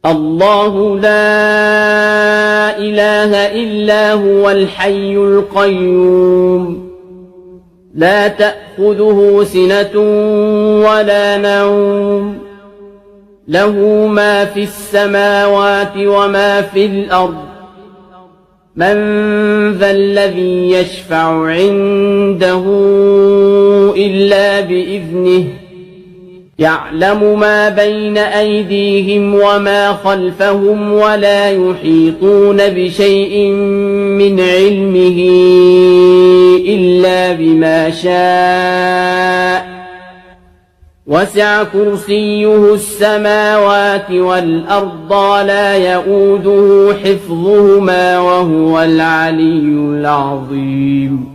الله لا إله إلا هو الحي القيوم لا تأخذه سنة ولا نوم له ما في السماوات وما في الأرض من ذا الذي يشفع عنده إلا بإذنه يعلم ما بين أيديهم وما خلفهم ولا يحيطون بشيء من علمه إلا بما شاء وسع كرسيه السماوات والأرض ولا يؤوده حفظهما وهو العلي العظيم